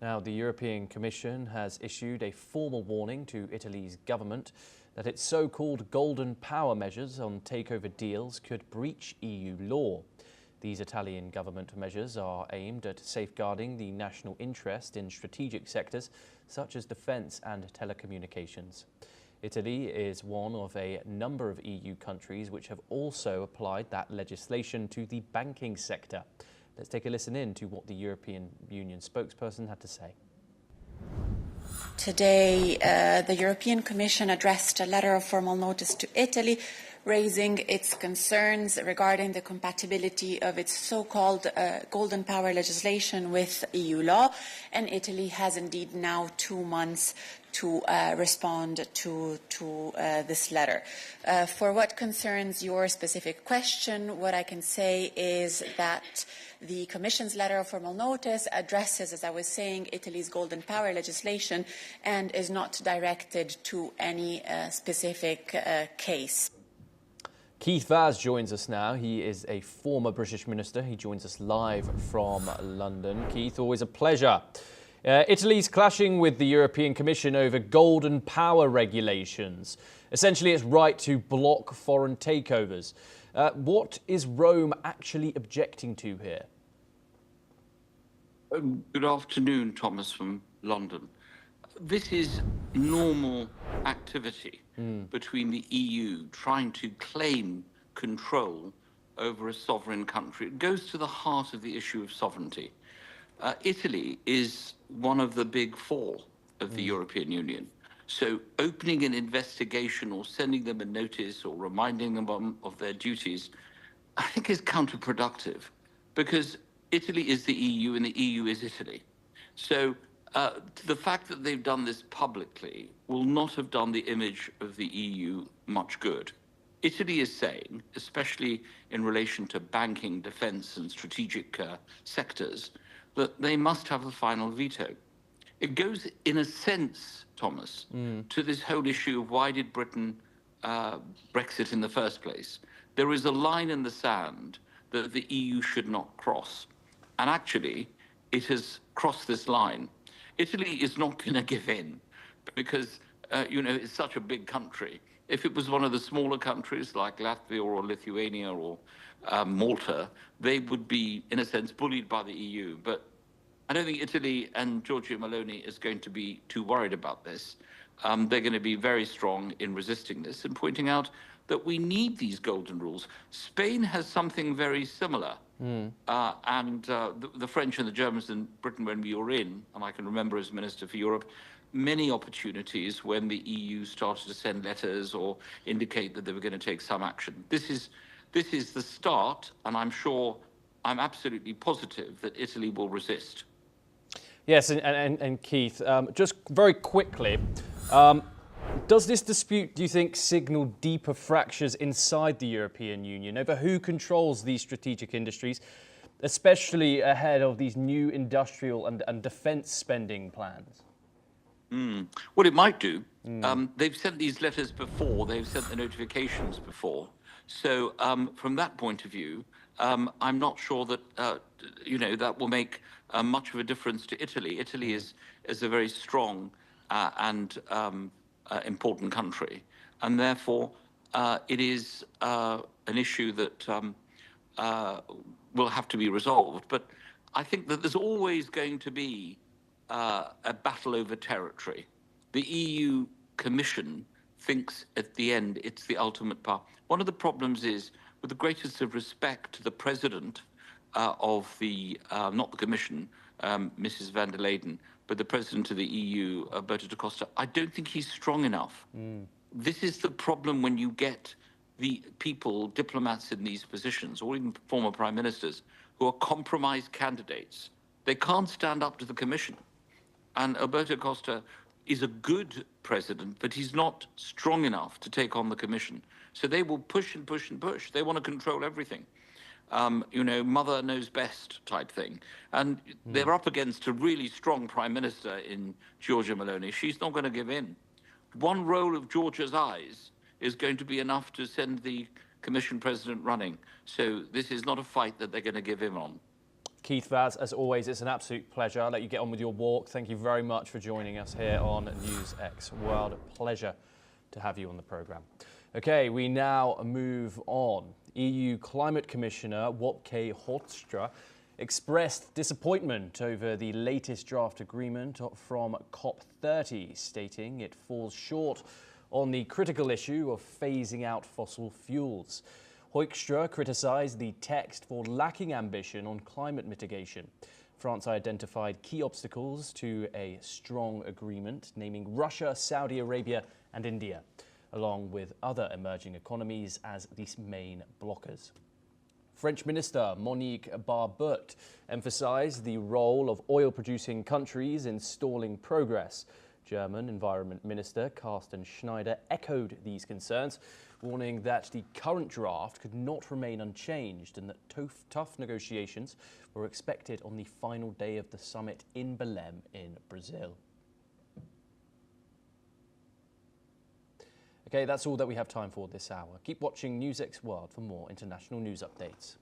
Now, the European Commission has issued a formal warning to Italy's government that its so-called golden power measures on takeover deals could breach EU law. These Italian government measures are aimed at safeguarding the national interest in strategic sectors such as defence and telecommunications. Italy is one of a number of EU countries which have also applied that legislation to the banking sector. Let's take a listen in to what the European Union spokesperson had to say. Today, the European Commission addressed a letter of formal notice to Italy, raising its concerns regarding the compatibility of its so-called golden power legislation with EU law, and Italy has indeed now 2 months to respond to this letter. For what concerns your specific question, what I can say is that the Commission's letter of formal notice addresses, as I was saying, Italy's golden power legislation and is not directed to any specific case. Keith Vaz joins us now. He is a former British minister. He joins us live from London. Keith, always a pleasure. Italy's clashing with the European Commission over golden power regulations, essentially its right to block foreign takeovers. What is Rome actually objecting to here? Good afternoon, Thomas from London. This is normal activity between the EU trying to claim control over a sovereign country. It goes to the heart of the issue of sovereignty. Italy is one of the big four of the European Union. So opening an investigation or sending them a notice or reminding them of their duties, I think is counterproductive, because Italy is the EU and the EU is Italy. So the fact that they've done this publicly will not have done the image of the EU much good. Italy is saying, especially in relation to banking, defence and strategic sectors, that they must have a final veto. It goes, in a sense, Thomas, to this whole issue of why did Britain Brexit in the first place. There is a line in the sand that the EU should not cross. And actually, it has crossed this line. Italy is not going to give in because, it's such a big country. If it was one of the smaller countries like Latvia or Lithuania or Malta, they would be, in a sense, bullied by the EU. But I don't think Italy and Giorgia Meloni is going to be too worried about this. They're going to be very strong in resisting this and pointing out that we need these golden rules. Spain has something very similar. The French and the Germans in Britain, when we were in, and I can remember as Minister for Europe, many opportunities when the EU started to send letters or indicate that they were going to take some action. This is the start, and I'm absolutely positive that Italy will resist. Yes, and Keith, just very quickly, does this dispute, do you think, signal deeper fractures inside the European Union over who controls these strategic industries, especially ahead of these new industrial and defence spending plans? What it might do, they've sent these letters before, they've sent the notifications before. So from that point of view, I'm not sure that, that will make much of a difference to Italy. Italy is a very strong and important country, and therefore it is an issue that will have to be resolved. But I think that there's always going to be a battle over territory. The EU Commission thinks at the end it's the ultimate power. One of the problems is, with the greatest of respect to the president of the, not the Commission, Mrs. van der Leyen, but the president of the EU, Alberto da Costa, I don't think he's strong enough. This is the problem when you get the people, diplomats in these positions, or even former prime ministers, who are compromised candidates. They can't stand up to the Commission. And Alberto Costa is a good president, but he's not strong enough to take on the Commission. So they will push and push and push. They want to control everything. Mother knows best type thing. And they're up against a really strong prime minister in Giorgia Meloni. She's not going to give in. One roll of Georgia's eyes is going to be enough to send the Commission president running. So this is not a fight that they're going to give in on. Keith, Vaz, as always, it's an absolute pleasure. I'll let you get on with your walk. Thank you very much for joining us here on NewsX World. A pleasure to have you on the programme. OK, we now move on. EU Climate Commissioner Wopke Hoekstra expressed disappointment over the latest draft agreement from COP30, stating it falls short on the critical issue of phasing out fossil fuels. Hoekstra criticised the text for lacking ambition on climate mitigation. France identified key obstacles to a strong agreement, naming Russia, Saudi Arabia and India, along with other emerging economies as the main blockers. French Minister Monique Barbutte emphasised the role of oil-producing countries in stalling progress. German Environment Minister Carsten Schneider echoed these concerns, warning that the current draft could not remain unchanged and that tough negotiations were expected on the final day of the summit in Belém in Brazil. OK, that's all that we have time for this hour. Keep watching NewsX World for more international news updates.